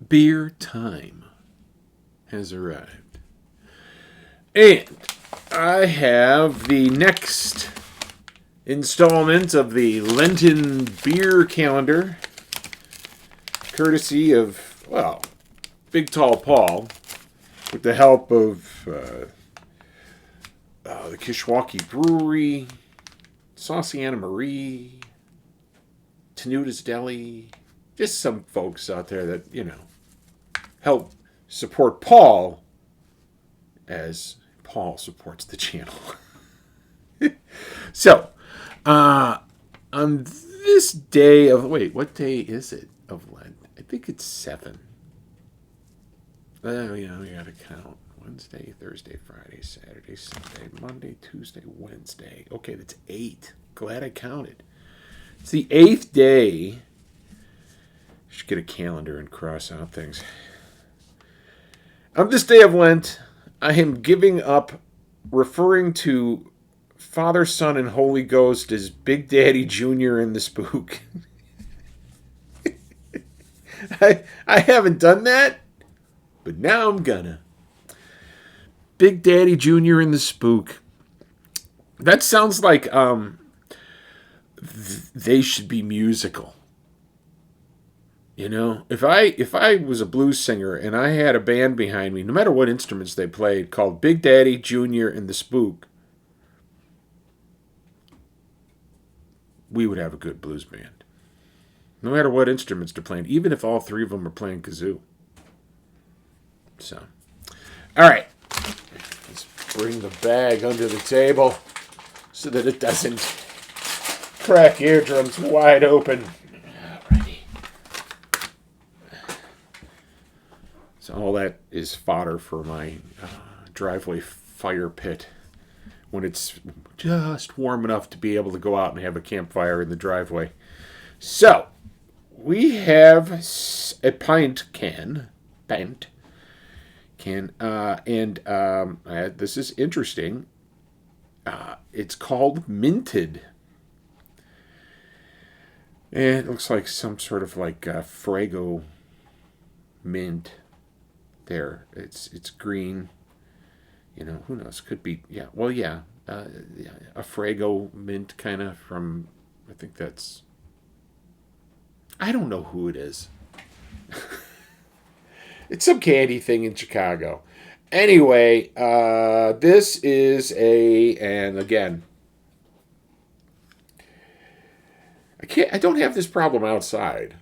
Beer time has arrived. And I have the next installment of the Lenten beer calendar, courtesy of, well, Big Tall Paul, with the help of the Kishwaukee Brewery, Saucy Anna Marie, Tenuta's Deli, just some folks out there that, help support Paul as Paul supports the channel. So, on this day of, wait, what day is it of Lent? I think it's 7. Oh, we gotta count. Wednesday, Thursday, Friday, Saturday, Sunday, Monday, Tuesday, Wednesday. Okay, that's 8. Glad I counted. It's the 8th day. Should get a calendar and cross out things. On this day of Lent, I am giving up referring to Father, Son, and Holy Ghost as Big Daddy Jr. and the Spook. I haven't done that, but now I'm gonna. Big Daddy Jr. and the Spook. That sounds like they should be musical. If I was a blues singer and I had a band behind me, no matter what instruments they played, called Big Daddy Jr. and the Spook, we would have a good blues band. No matter what instruments they're playing, even if all 3 of them are playing kazoo. So, all right. Let's bring the bag under the table so that it doesn't crack eardrums wide open. Alrighty. So all that is fodder for my driveway fire pit when it's just warm enough to be able to go out and have a campfire in the driveway. So, we have a pint can, and this is interesting. It's called Minted. And it looks like some sort of like Frago mint there. It's green. Who knows? Could be, yeah. Well, yeah. A Frago mint kind of from, I think that's, I don't know who it is. It's some candy thing in Chicago. Anyway, this is and again, I don't have this problem outside,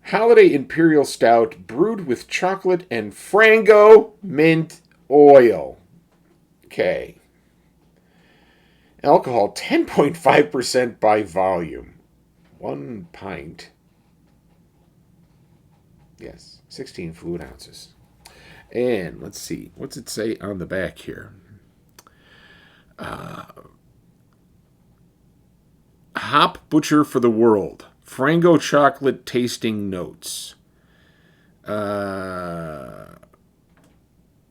Holiday Imperial Stout brewed with chocolate and Frango mint oil. Okay. Alcohol 10.5% by volume. 1 pint. Yes, 16 fluid ounces. And let's see. What's it say on the back here? Hop Butcher for the World. Frango chocolate tasting notes.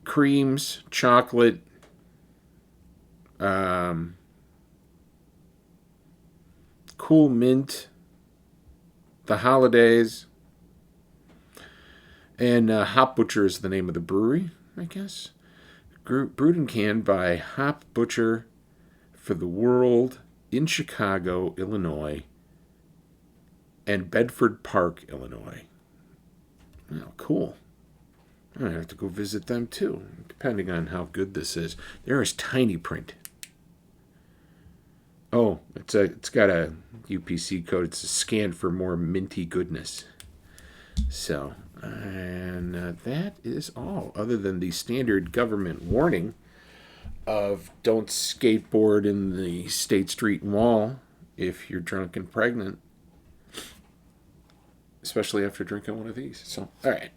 Creams, chocolate, cool mint, the holidays, and Hop Butcher is the name of the brewery, I guess. Brewed and canned by Hop Butcher for the World in Chicago, Illinois, and Bedford Park, Illinois. Oh, cool. I have to go visit them too, depending on how good this is. There is tiny print. Oh, it's got a UPC code. It's a scan for more minty goodness. So, and that is all, other than the standard government warning of don't skateboard in the State Street Mall if you're drunk and pregnant, especially after drinking one of these. So, all right.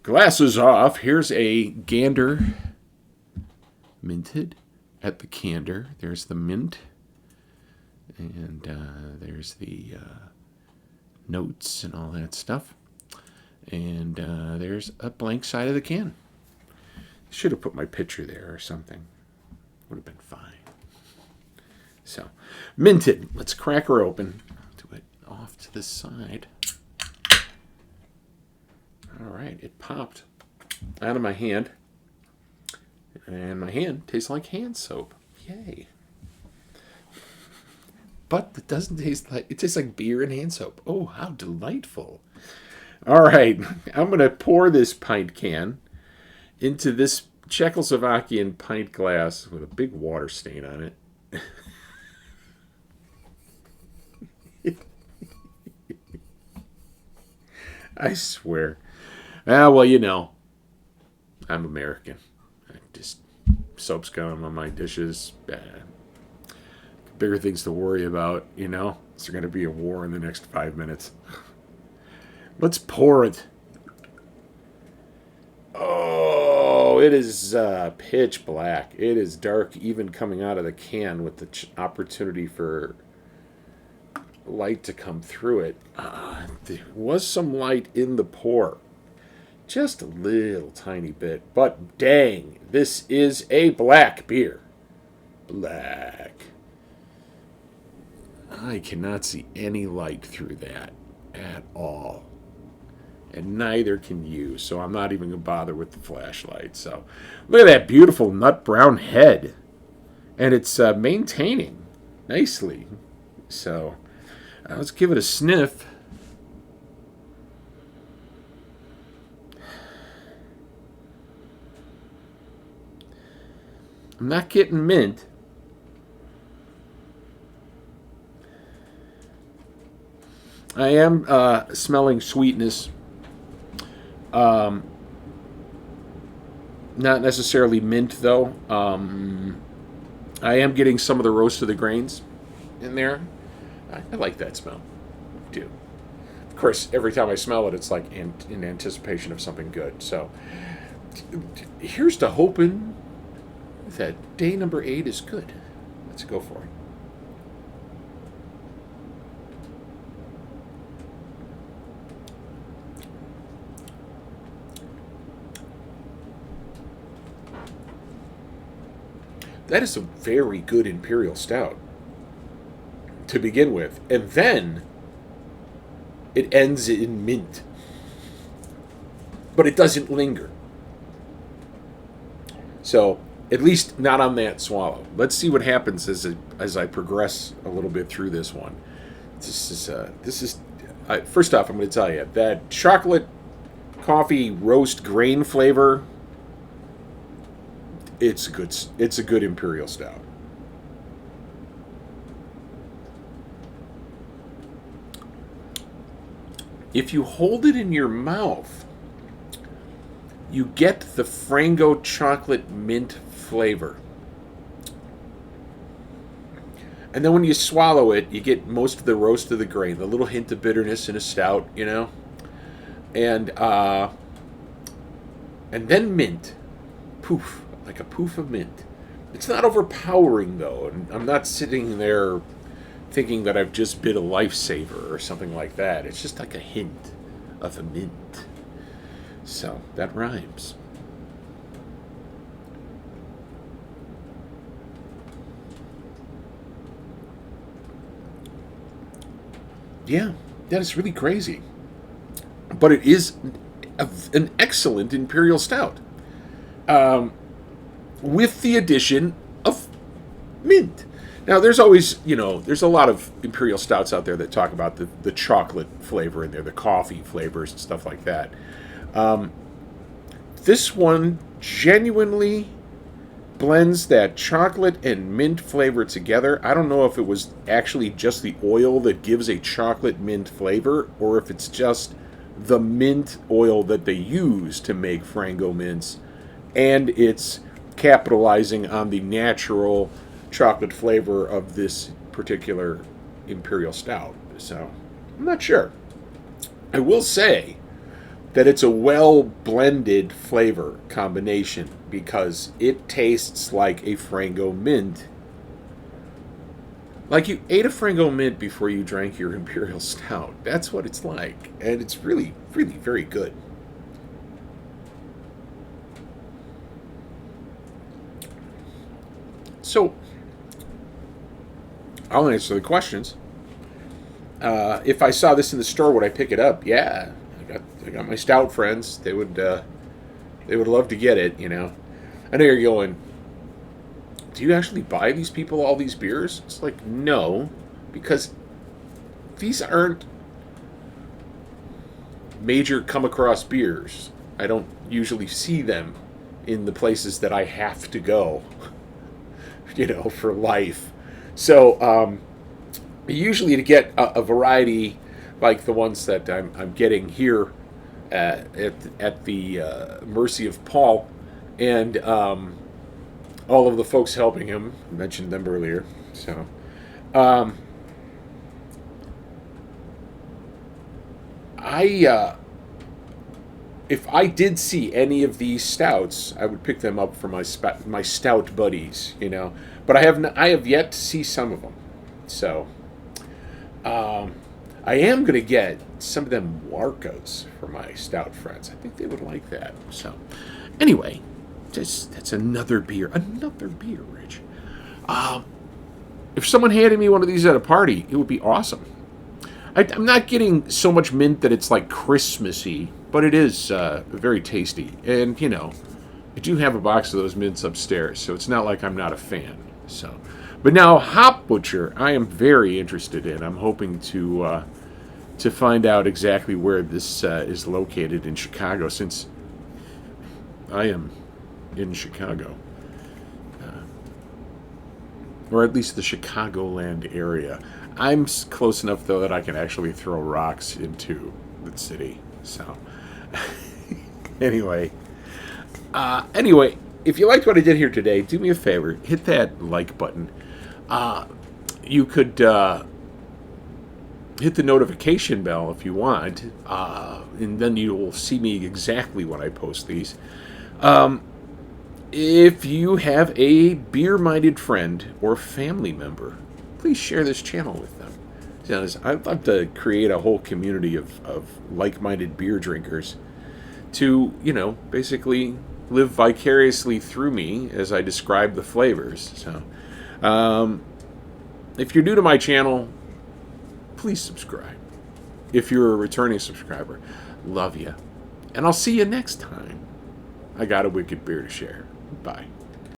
Glasses off. Here's a gander minted at the candor. There's the mint. And there's the notes and all that stuff. And there's a blank side of the can. Should have put my picture there or something. Would have been fine. So, minted. Let's crack her open. Do it off to the side. All right, it popped out of my hand. And my hand tastes like hand soap. Yay. But it doesn't taste like, it tastes like beer and hand soap. Oh, how delightful. All right, I'm going to pour this pint can into this Czechoslovakian pint glass with a big water stain on it. I swear. Ah, well, you know, I'm American. I just soap's going on my dishes. Bigger things to worry about, you know. There's going to be a war in the next 5 minutes. Let's pour it. Oh, it is pitch black. It is dark even coming out of the can with the opportunity for light to come through it. There was some light in the pour. Just a little tiny bit. But dang, this is a black beer. Black. I cannot see any light through that at all. And neither can you, so I'm not even going to bother with the flashlight. So look at that beautiful nut brown head. And it's maintaining nicely. So let's give it a sniff. I'm not getting mint. I am smelling sweetness. Not necessarily mint, though. I am getting some of the roast of the grains in there. I like that smell, too. Of course, every time I smell it, it's like in anticipation of something good. So here's to hoping that day number 8 is good. Let's go for it. That is a very good Imperial Stout to begin with. And then it ends in mint. But it doesn't linger. So, at least not on that swallow. Let's see what happens as I progress a little bit through this one. This is first off, I'm going to tell you that chocolate coffee roast grain flavor. It's a good Imperial Stout. If you hold it in your mouth, you get the Frango chocolate mint flavor. And then when you swallow it, you get most of the roast of the grain, the little hint of bitterness in a stout, you know? And then mint. Poof. Like a poof of mint. It's not overpowering, though, and I'm not sitting there thinking that I've just bit a lifesaver or something like that. It's just like a hint of a mint. So, that rhymes. Yeah, that is really crazy. But it is an excellent Imperial Stout. With the addition of mint. Now, there's always, there's a lot of Imperial Stouts out there that talk about the chocolate flavor in there, the coffee flavors and stuff like that. This one genuinely blends that chocolate and mint flavor together. I don't know if it was actually just the oil that gives a chocolate mint flavor, or if it's just the mint oil that they use to make Frango mints, and it's capitalizing on the natural chocolate flavor of this particular Imperial Stout. So, I'm not sure. I will say that it's a well-blended flavor combination because it tastes like a Frango mint. Like you ate a Frango mint before you drank your Imperial Stout. That's what it's like. And it's really, really very good. So, I'll answer the questions. If I saw this in the store, would I pick it up? Yeah. I got my stout friends. They would love to get it. I know you're going, do you actually buy these people all these beers? It's like, no, because these aren't major come across beers. I don't usually see them in the places that I have to go, for life. So usually to get a variety like the ones that I'm getting here at the mercy of Paul and all of the folks helping him. I mentioned them earlier. So, if I did see any of these stouts, I would pick them up for my stout buddies. But I have yet to see some of them. So, I am going to get some of them Warkas for my stout friends. I think they would like that. So, anyway, that's another beer, Rich. If someone handed me one of these at a party, it would be awesome. I'm not getting so much mint that it's like Christmassy, but it is very tasty. And, I do have a box of those mints upstairs, so it's not like I'm not a fan. So, but now Hop Butcher, I am very interested in. I'm hoping to find out exactly where this is located in Chicago, since I am in Chicago, or at least the Chicagoland area. I'm close enough though that I can actually throw rocks into the city. So, anyway, if you liked what I did here today, do me a favor, hit that like button. You could hit the notification bell if you want, and then you will see me exactly when I post these. If you have a beer-minded friend or family member, please share this channel with them. I'd love to create a whole community of like-minded beer drinkers to, basically live vicariously through me as I describe the flavors. So, if you're new to my channel, please subscribe. If you're a returning subscriber, love you. And I'll see you next time. I got a wicked beer to share. Bye.